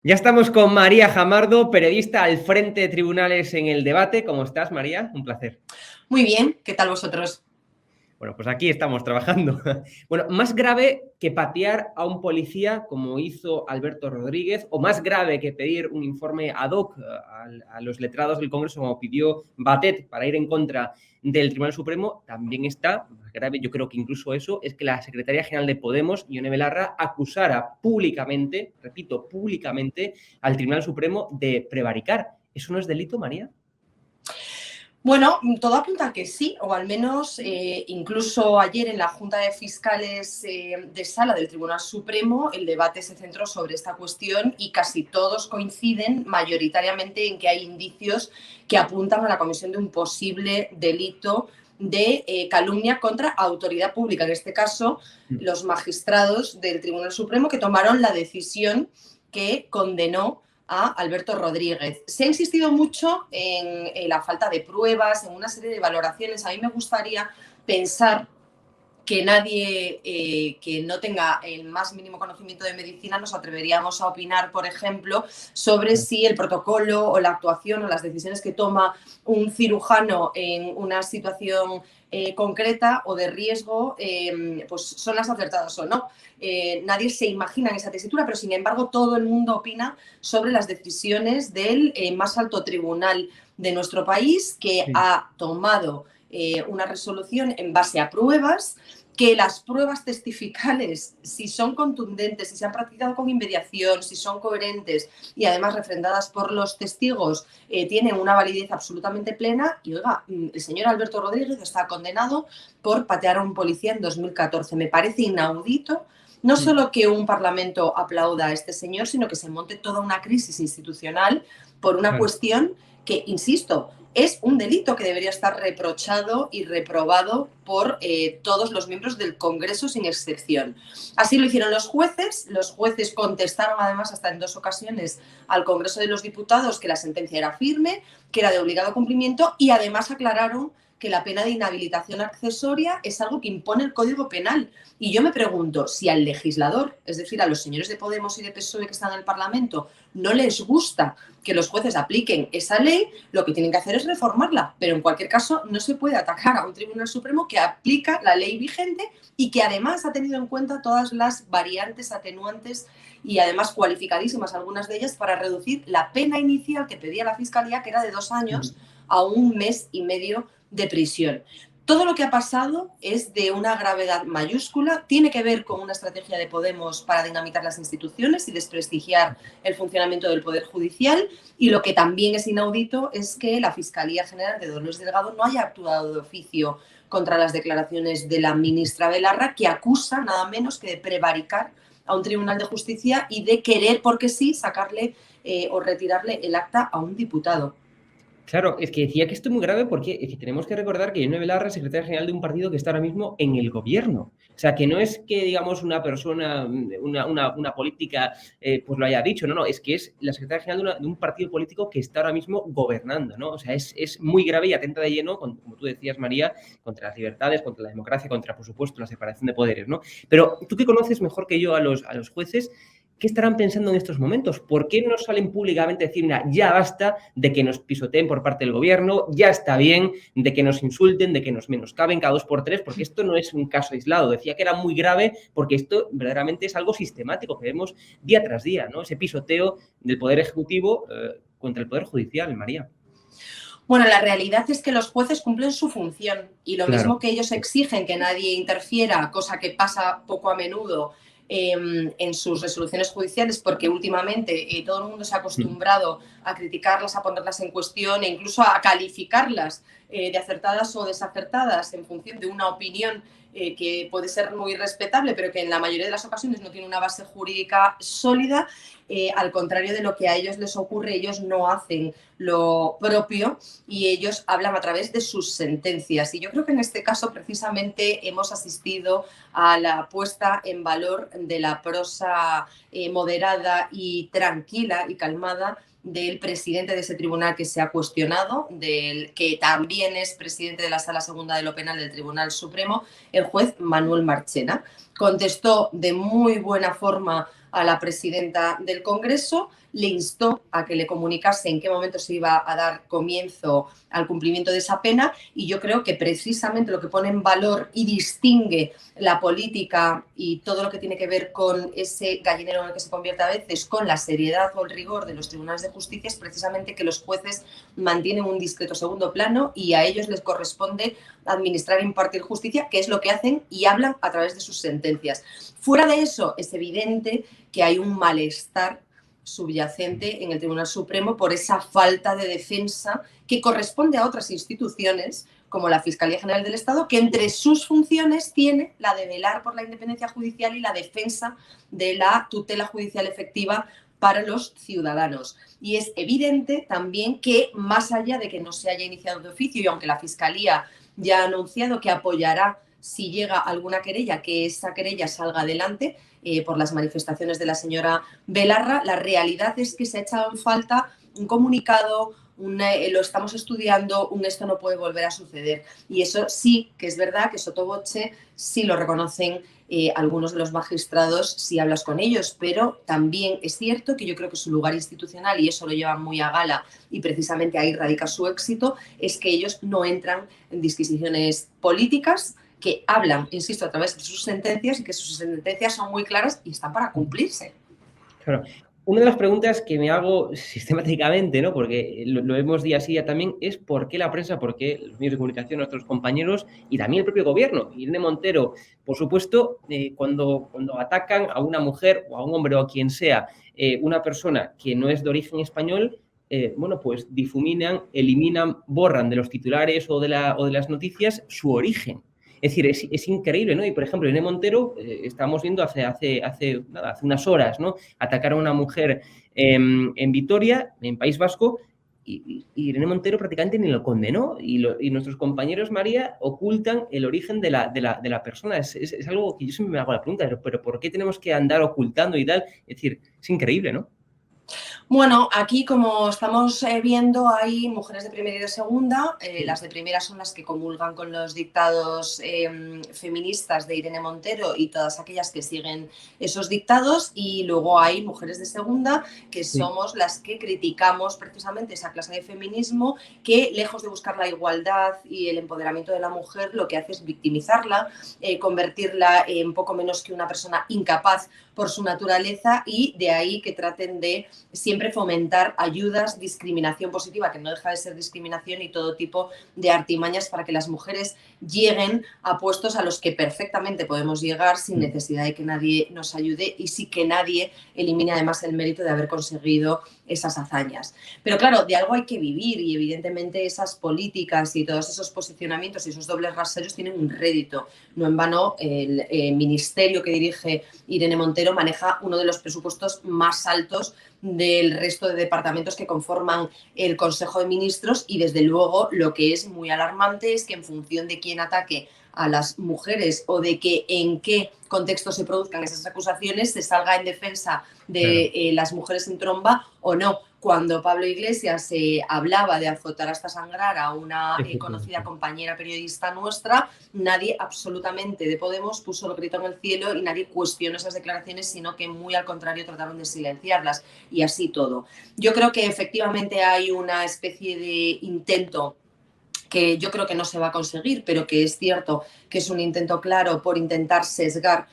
Ya estamos con María Jamardo, periodista al frente de tribunales en El Debate. ¿Cómo estás, María? Un placer. Muy bien, ¿qué tal vosotros? Bueno, pues aquí estamos trabajando. Bueno, más grave que patear a un policía, como hizo Alberto Rodríguez, o más grave que pedir un informe ad hoc a los letrados del Congreso, como pidió Batet, para ir en contra del Tribunal Supremo, también está, más grave, yo creo que incluso eso, es que la secretaria general de Podemos, Ione Belarra, acusara públicamente, repito, públicamente, al Tribunal Supremo de prevaricar. ¿Eso no es delito, María? Bueno, todo apunta a que sí, o al menos incluso ayer en la Junta de Fiscales de Sala del Tribunal Supremo el debate se centró sobre esta cuestión y casi todos coinciden mayoritariamente en que hay indicios que apuntan a la comisión de un posible delito de calumnia contra autoridad pública, en este caso los magistrados del Tribunal Supremo que tomaron la decisión que condenó a Alberto Rodríguez. Se ha insistido mucho en la falta de pruebas, en una serie de valoraciones. A mí me gustaría pensar que nadie que no tenga el más mínimo conocimiento de medicina nos atreveríamos a opinar, por ejemplo, sobre si el protocolo o la actuación o las decisiones que toma un cirujano en una situación concreta o de riesgo pues son las acertadas o no. Nadie se imagina en esa tesitura, pero sin embargo todo el mundo opina sobre las decisiones del más alto tribunal de nuestro país, que Sí. ha tomado una resolución en base a pruebas, que las pruebas testificales, si son contundentes, si se han practicado con inmediación, si son coherentes y además refrendadas por los testigos, tienen una validez absolutamente plena. Y oiga, el señor Alberto Rodríguez está condenado por patear a un policía en 2014. Me parece inaudito no solo que un parlamento aplauda a este señor, sino que se monte toda una crisis institucional por una Claro. cuestión que, insisto, es un delito que debería estar reprochado y reprobado por todos los miembros del Congreso sin excepción. Así lo hicieron los jueces contestaron además hasta en 2 ocasiones al Congreso de los Diputados que la sentencia era firme, que era de obligado cumplimiento y además aclararon que la pena de inhabilitación accesoria es algo que impone el Código Penal. Y yo me pregunto si al legislador, es decir, a los señores de Podemos y de PSOE que están en el Parlamento, no les gusta que los jueces apliquen esa ley, lo que tienen que hacer es reformarla. Pero en cualquier caso no se puede atacar a un Tribunal Supremo que aplica la ley vigente y que además ha tenido en cuenta todas las variantes, atenuantes y además cualificadísimas algunas de ellas para reducir la pena inicial que pedía la Fiscalía, que era de 2 años a 1 mes y medio de prisión. Todo lo que ha pasado es de una gravedad mayúscula, tiene que ver con una estrategia de Podemos para dinamitar las instituciones y desprestigiar el funcionamiento del Poder Judicial, y lo que también es inaudito es que la Fiscalía General de Dolores Delgado no haya actuado de oficio contra las declaraciones de la ministra Belarra, que acusa nada menos que de prevaricar a un tribunal de justicia y de querer, porque sí, sacarle o retirarle el acta a un diputado. Claro, es que decía que esto es muy grave porque es que tenemos que recordar que Ione Belarra es secretaria general de un partido que está ahora mismo en el gobierno. O sea, que no es que, digamos, una persona, una política, pues lo haya dicho, no, es que es la secretaria general de un partido político que está ahora mismo gobernando, ¿no? O sea, es muy grave y atenta de lleno, como tú decías, María, contra las libertades, contra la democracia, contra, por supuesto, la separación de poderes, ¿no? Pero tú que conoces mejor que yo a los jueces, ¿qué estarán pensando en estos momentos? ¿Por qué no salen públicamente a decir, mira, ya basta de que nos pisoteen por parte del gobierno, ya está bien de que nos insulten, de que nos menoscaben cada 2 por 3, porque esto no es un caso aislado? Decía que era muy grave porque esto verdaderamente es algo sistemático que vemos día tras día, ¿no? Ese pisoteo del Poder Ejecutivo contra el Poder Judicial, María. Bueno, la realidad es que los jueces cumplen su función y lo Claro. mismo que ellos exigen que nadie interfiera, cosa que pasa poco a menudo en sus resoluciones judiciales, porque últimamente todo el mundo se ha acostumbrado a criticarlas, a ponerlas en cuestión e incluso a calificarlas de acertadas o desacertadas en función de una opinión que puede ser muy respetable, pero que en la mayoría de las ocasiones no tiene una base jurídica sólida. Al contrario de lo que a ellos les ocurre, ellos no hacen lo propio y ellos hablan a través de sus sentencias. Y yo creo que en este caso precisamente hemos asistido a la puesta en valor de la prosa moderada y tranquila y calmada del presidente de ese tribunal que se ha cuestionado, del que también es presidente de la Sala Segunda de lo Penal del Tribunal Supremo, el juez Manuel Marchena. Contestó de muy buena forma a la presidenta del Congreso, le instó a que le comunicase en qué momento se iba a dar comienzo al cumplimiento de esa pena, y yo creo que precisamente lo que pone en valor y distingue la política y todo lo que tiene que ver con ese gallinero en el que se convierte a veces con la seriedad o el rigor de los tribunales de justicia es precisamente que los jueces mantienen un discreto segundo plano y a ellos les corresponde administrar e impartir justicia, que es lo que hacen, y hablan a través de sus sentencias. Fuera de eso, es evidente que hay un malestar subyacente en el Tribunal Supremo por esa falta de defensa que corresponde a otras instituciones como la Fiscalía General del Estado, que entre sus funciones tiene la de velar por la independencia judicial y la defensa de la tutela judicial efectiva para los ciudadanos. Y es evidente también que, más allá de que no se haya iniciado de oficio, y aunque la Fiscalía ya ha anunciado que apoyará si llega alguna querella, que esa querella salga adelante por las manifestaciones de la señora Belarra, la realidad es que se ha echado en falta un comunicado, lo estamos estudiando, esto no puede volver a suceder. Y eso sí que es verdad que sotto voce sí lo reconocen algunos de los magistrados si hablas con ellos, pero también es cierto que yo creo que su lugar institucional, y eso lo llevan muy a gala y precisamente ahí radica su éxito, es que ellos no entran en disquisiciones políticas, que hablan, insisto, a través de sus sentencias, y que sus sentencias son muy claras y están para cumplirse. Claro. Una de las preguntas que me hago sistemáticamente, ¿no? Porque lo vemos día a día también, es por qué la prensa, por qué los medios de comunicación, nuestros compañeros y también el propio gobierno. Irene Montero, por supuesto, cuando atacan a una mujer o a un hombre o a quien sea, una persona que no es de origen español, bueno, pues difuminan, eliminan, borran de los titulares o de las noticias su origen. Es decir, es increíble, ¿no? Y, por ejemplo, Irene Montero, estábamos viendo hace unas horas, ¿no? Atacar a una mujer en Vitoria, en País Vasco, y Irene Montero prácticamente ni lo condenó. Y nuestros compañeros, María, ocultan el origen de la persona. Es algo que yo siempre me hago la pregunta, pero ¿por qué tenemos que andar ocultando y tal? Es decir, es increíble, ¿no? Bueno, aquí como estamos viendo hay mujeres de primera y de segunda. Las de primera son las que comulgan con los dictados feministas de Irene Montero y todas aquellas que siguen esos dictados, y luego hay mujeres de segunda que somos las que criticamos precisamente esa clase de feminismo que, lejos de buscar la igualdad y el empoderamiento de la mujer, lo que hace es victimizarla, convertirla en poco menos que una persona incapaz por su naturaleza, y de ahí que traten de siempre fomentar ayudas, discriminación positiva, que no deja de ser discriminación, y todo tipo de artimañas para que las mujeres lleguen a puestos a los que perfectamente podemos llegar sin necesidad de que nadie nos ayude y sin que nadie elimine además el mérito de haber conseguido esas hazañas. Pero claro, de algo hay que vivir, y evidentemente esas políticas y todos esos posicionamientos y esos dobles raseros tienen un rédito. No en vano el ministerio que dirige Irene Montero maneja uno de los presupuestos más altos del resto de departamentos que conforman el Consejo de Ministros, y desde luego lo que es muy alarmante es que en función de quién ataque a las mujeres o de que en qué contexto se produzcan esas acusaciones, se salga en defensa de las mujeres en tromba o no. Cuando Pablo Iglesias hablaba de azotar hasta sangrar a una conocida compañera periodista nuestra, nadie absolutamente de Podemos puso el grito en el cielo y nadie cuestionó esas declaraciones, sino que muy al contrario trataron de silenciarlas, y así todo. Yo creo que efectivamente hay una especie de intento que yo creo que no se va a conseguir, pero que es cierto que es un intento claro por intentar sesgar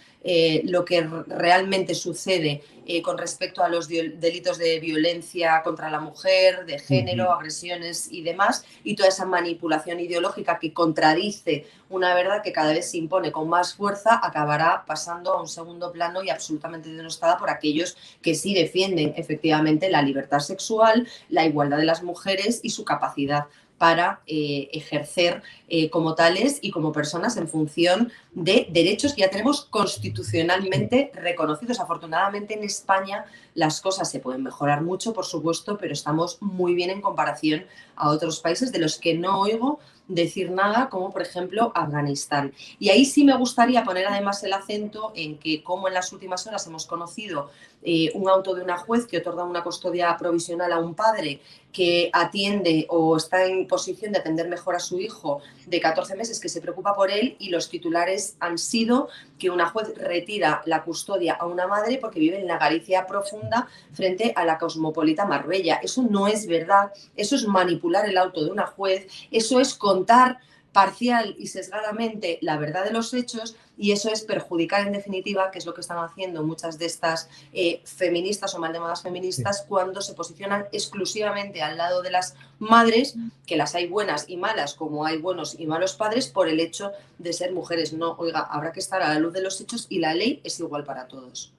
lo que realmente sucede con respecto a los delitos de violencia contra la mujer, de género, agresiones y demás, y toda esa manipulación ideológica que contradice una verdad que cada vez se impone con más fuerza, acabará pasando a un segundo plano y absolutamente denostada por aquellos que sí defienden efectivamente la libertad sexual, la igualdad de las mujeres y su capacidad para ejercer como tales y como personas en función de derechos que ya tenemos constitucionalmente reconocidos. Afortunadamente en España las cosas se pueden mejorar mucho, por supuesto, pero estamos muy bien en comparación a otros países de los que no oigo decir nada, como por ejemplo Afganistán. Y ahí sí me gustaría poner además el acento en que, como en las últimas horas hemos conocido un auto de una juez que otorga una custodia provisional a un padre que atiende o está en posición de atender mejor a su hijo de 14 meses, que se preocupa por él, y los titulares han sido que una juez retira la custodia a una madre porque vive en la Galicia profunda frente a la cosmopolita Marbella. Eso no es verdad, eso es manipular el auto de una juez, eso es contar parcial y sesgadamente la verdad de los hechos, y eso es perjudicar en definitiva, que es lo que están haciendo muchas de estas feministas o mal llamadas feministas, cuando se posicionan exclusivamente al lado de las madres, que las hay buenas y malas, como hay buenos y malos padres, por el hecho de ser mujeres. No, oiga, habrá que estar a la luz de los hechos y la ley es igual para todos.